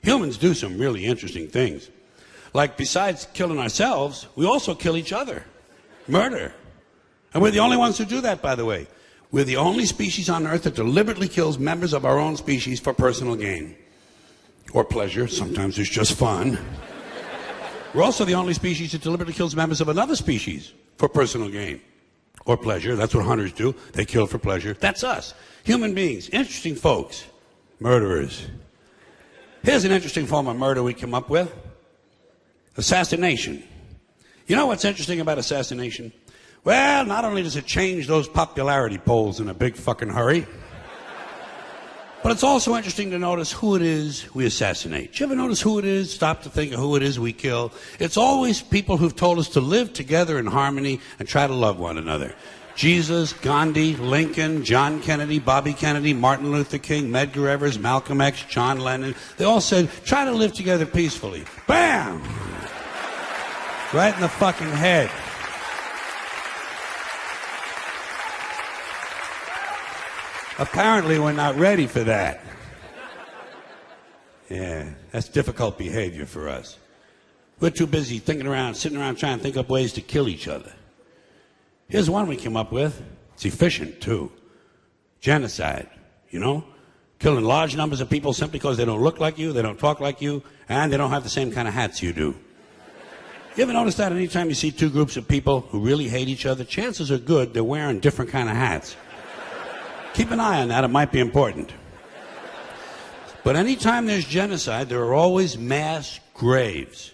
Humans do some really interesting things. Like, besides killing ourselves, we also kill each other. Murder. And we're the only ones who do that, by the way. We're the only species on Earth that deliberately kills members of our own species for personal gain. Or pleasure. Sometimes it's just fun. We're also the only species that deliberately kills members of another species for personal gain. Or pleasure. That's what hunters do. They kill for pleasure. That's us. Human beings. Interesting folks. Murderers. Here's an interesting form of murder we come up with. Assassination. You know what's interesting about assassination? Well, not only does it change those popularity polls in a big fucking hurry, but it's also interesting to notice who it is we assassinate. Did you ever notice who it is? Stop to think of who it is we kill. It's always people who've told us to live together in harmony and try to love one another. Jesus, Gandhi, Lincoln, John Kennedy, Bobby Kennedy, Martin Luther King, Medgar Evers, Malcolm X, John Lennon. They all said, try to live together peacefully. Bam! Right in the fucking head. Apparently, we're not ready for that. Yeah, that's difficult behavior for us. We're too busy thinking around, sitting around trying to think up ways to kill each other. Here's one we came up with. It's efficient, too. Genocide, you know? Killing large numbers of people simply because they don't look like you, they don't talk like you, and they don't have the same kind of hats you do. You ever notice that anytime you see two groups of people who really hate each other, chances are good they're wearing different kind of hats. Keep an eye on that, it might be important. But anytime there's genocide, there are always mass graves.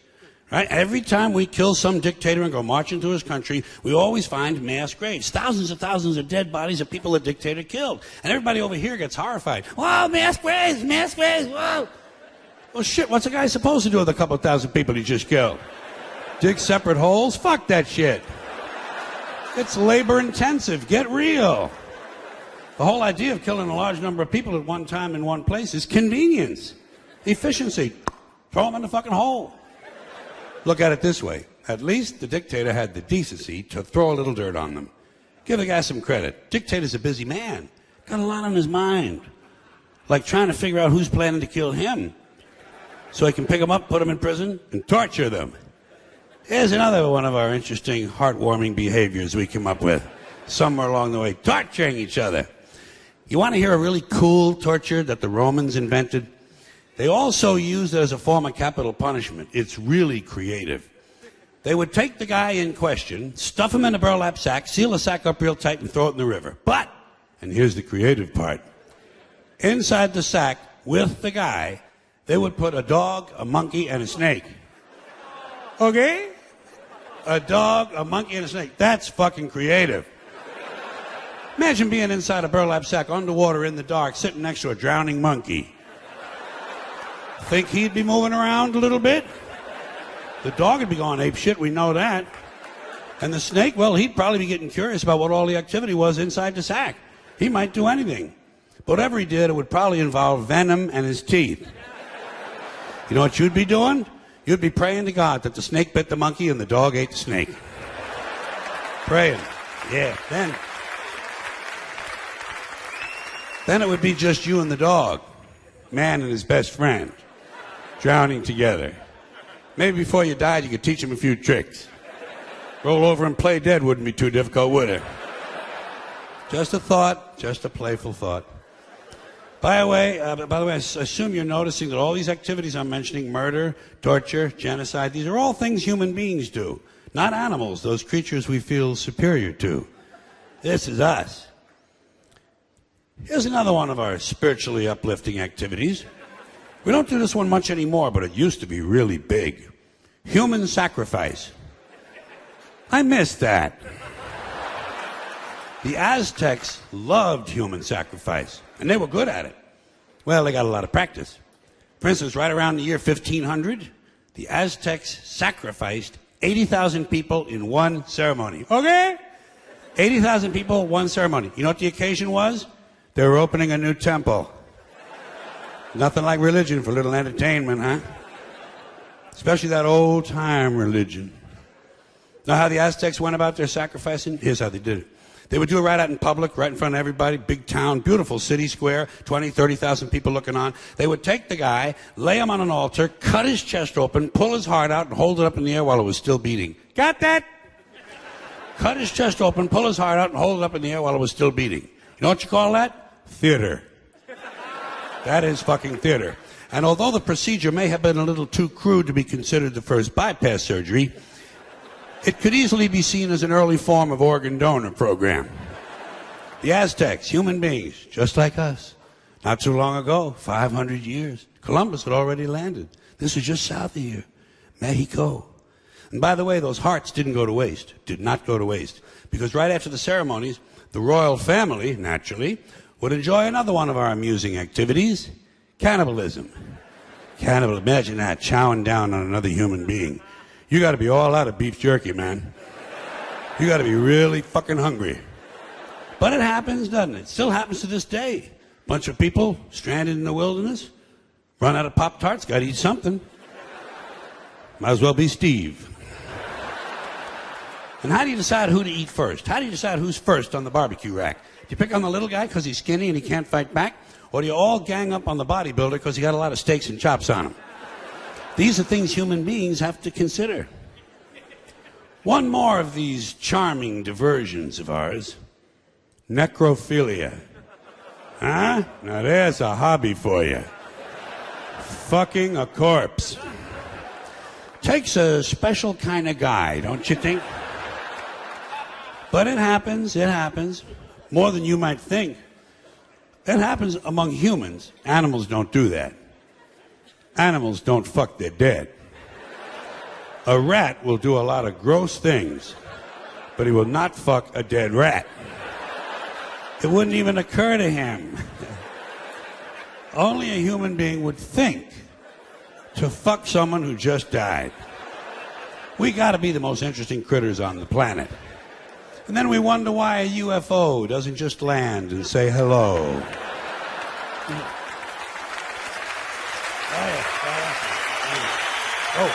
Right? Every time we kill some dictator and go march into his country, we always find mass graves. Thousands of dead bodies of people the dictator killed. And everybody over here gets horrified. Wow, mass graves, whoa. Well, shit, what's a guy supposed to do with a couple thousand people he just killed? Dig separate holes? Fuck that shit. It's labor intensive. Get real. The whole idea of killing a large number of people at one time in one place is convenience. Efficiency. Throw them in the fucking hole. Look at it this way. At least the dictator had the decency to throw a little dirt on them. Give the guy some credit. Dictator's a busy man. Got a lot on his mind. Like trying to figure out who's planning to kill him. So he can pick them up, put them in prison, and torture them. Here's another one of our interesting, heartwarming behaviors we came up with. Somewhere along the way. Torturing each other. You want to hear a really cool torture that the Romans invented? They also used it as a form of capital punishment. It's really creative. They would take the guy in question, stuff him in a burlap sack, seal the sack up real tight, and throw it in the river. But, and here's the creative part, inside the sack with the guy, they would put a dog, a monkey, and a snake. Okay? A dog, a monkey, and a snake. That's fucking creative. Imagine being inside a burlap sack underwater in the dark, sitting next to a drowning monkey. Think he'd be moving around a little bit? The dog would be going ape shit, we know that. And the snake, well, he'd probably be getting curious about what all the activity was inside the sack. He might do anything. But whatever he did, it would probably involve venom and his teeth. You know what you'd be doing? You'd be praying to God that the snake bit the monkey and the dog ate the snake. Praying. Yeah. Then it would be just you and the dog. Man and his best friend. Drowning together. Maybe before you died, you could teach him a few tricks. Roll over and play dead wouldn't be too difficult, would it? Just a thought, just a playful thought. By the way, I assume you're noticing that all these activities I'm mentioning, murder, torture, genocide, these are all things human beings do. Not animals, those creatures we feel superior to. This is us. Here's another one of our spiritually uplifting activities. We don't do this one much anymore, but it used to be really big. Human sacrifice. I missed that. The Aztecs loved human sacrifice, and they were good at it. Well, they got a lot of practice. For instance, right around the year 1500, the Aztecs sacrificed 80,000 people in one ceremony. Okay? 80,000 people, one ceremony. You know what the occasion was? They were opening a new temple. Nothing like religion for a little entertainment, huh? Especially that old-time religion. Know how the Aztecs went about their sacrificing? Here's how they did it. They would do it right out in public, right in front of everybody, big town, beautiful city square, 20, 30,000 people looking on. They would take the guy, lay him on an altar, cut his chest open, pull his heart out, and hold it up in the air while it was still beating. Got that? Cut his chest open, pull his heart out, and hold it up in the air while it was still beating. You know what you call that? Theater. That is fucking theater. And although the procedure may have been a little too crude to be considered the first bypass surgery, it could easily be seen as an early form of organ donor program. The Aztecs, human beings, just like us. Not too long ago, 500 years, Columbus had already landed. This is just south of here, Mexico. And by the way, those hearts didn't go to waste, did not go to waste. Because right after the ceremonies, the royal family, naturally, would enjoy another one of our amusing activities, cannibalism. Imagine that, chowing down on another human being. You got to be all out of beef jerky, man. You got to be really fucking hungry. But it happens, doesn't it? It still happens to this day. Bunch of people stranded in the wilderness, run out of Pop-Tarts, got to eat something. Might as well be Steve. And how do you decide who to eat first? How do you decide who's first on the barbecue rack? Do you pick on the little guy because he's skinny and he can't fight back? Or do you all gang up on the bodybuilder because he got a lot of steaks and chops on him? These are things human beings have to consider. One more of these charming diversions of ours. Necrophilia. Huh? Now there's a hobby for you. Fucking a corpse. Takes a special kind of guy, don't you think? But it happens. More than you might think. It happens among humans. Animals don't do that. Animals don't fuck their dead. A rat will do a lot of gross things, but he will not fuck a dead rat. It wouldn't even occur to him. Only a human being would think to fuck someone who just died. We got to be the most interesting critters on the planet. And then we wonder why a UFO doesn't just land and say hello. Oh.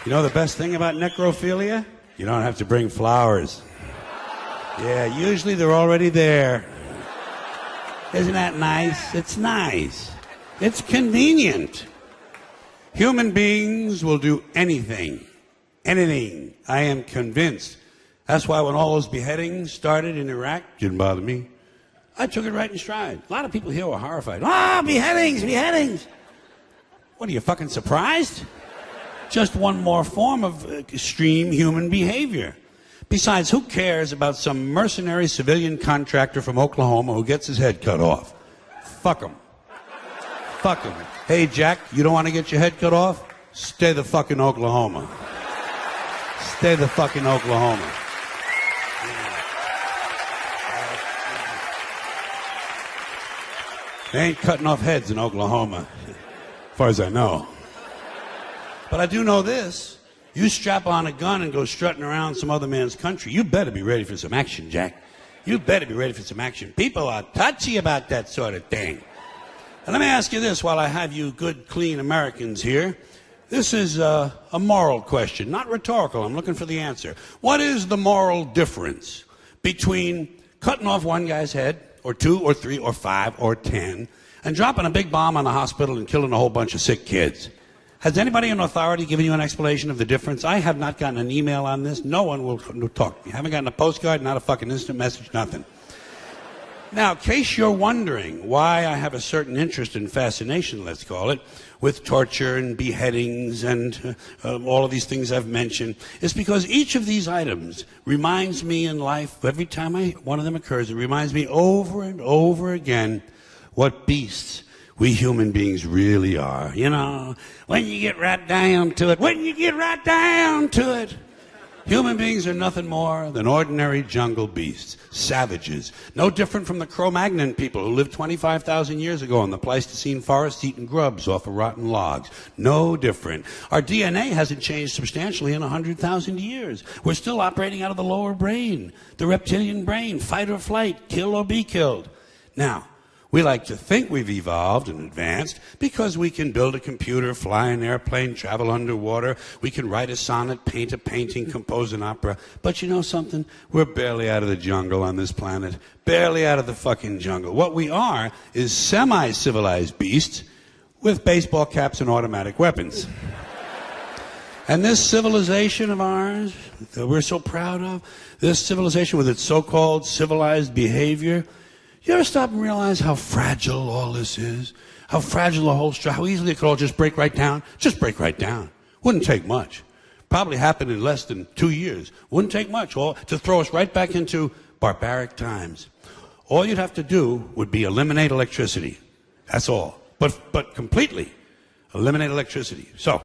You know the best thing about necrophilia? You don't have to bring flowers. Yeah, usually they're already there. Isn't that nice? It's nice. It's convenient. Human beings will do anything. Anything. I am convinced. That's why when all those beheadings started in Iraq, didn't bother me. I took it right in stride. A lot of people here were horrified. Ah, beheadings, beheadings. What, are you fucking surprised? Just one more form of extreme human behavior. Besides, who cares about some mercenary civilian contractor from Oklahoma who gets his head cut off? Fuck him. Fuck him. Hey, Jack, you don't want to get your head cut off? Stay the fuck in Oklahoma. Stay the fuck in Oklahoma. They ain't cutting off heads in Oklahoma, as far as I know. But I do know this. You strap on a gun and go strutting around some other man's country, you better be ready for some action, Jack. You better be ready for some action. People are touchy about that sort of thing. And let me ask you this while I have you good, clean Americans here. This is a moral question, not rhetorical. I'm looking for the answer. What is the moral difference between cutting off one guy's head, or 2, or 3, or 5, or 10, and dropping a big bomb on a hospital and killing a whole bunch of sick kids? Has anybody in authority given you an explanation of the difference? I have not gotten an email on this. No one will talk to me. I haven't gotten a postcard, not a fucking instant message, nothing. Now, in case you're wondering why I have a certain interest and fascination, let's call it, with torture and beheadings and all of these things I've mentioned, it's because each of these items reminds me in life, every time one of them occurs, it reminds me over and over again what beasts we human beings really are. You know, when you get right down to it, human beings are nothing more than ordinary jungle beasts, savages, no different from the Cro-Magnon people who lived 25,000 years ago in the Pleistocene forests eating grubs off of rotten logs. No different. Our DNA hasn't changed substantially in 100,000 years. We're still operating out of the lower brain, the reptilian brain, fight or flight, kill or be killed. Now, We like to think we've evolved and advanced because we can build a computer, fly an airplane, travel underwater. We can write a sonnet, paint a painting, compose an opera. But you know something? We're barely out of the jungle on this planet. Barely out of the fucking jungle. What we are is semi-civilized beasts with baseball caps and automatic weapons. And this civilization of ours that we're so proud of, this civilization with its so-called civilized behavior, you ever stop and realize how fragile all this is? How fragile the whole structure, how easily it could all just break right down? Just break right down. Wouldn't take much. Probably happen in less than 2 years. Wouldn't take much all to throw us right back into barbaric times. All you'd have to do would be eliminate electricity. That's all. But completely eliminate electricity. So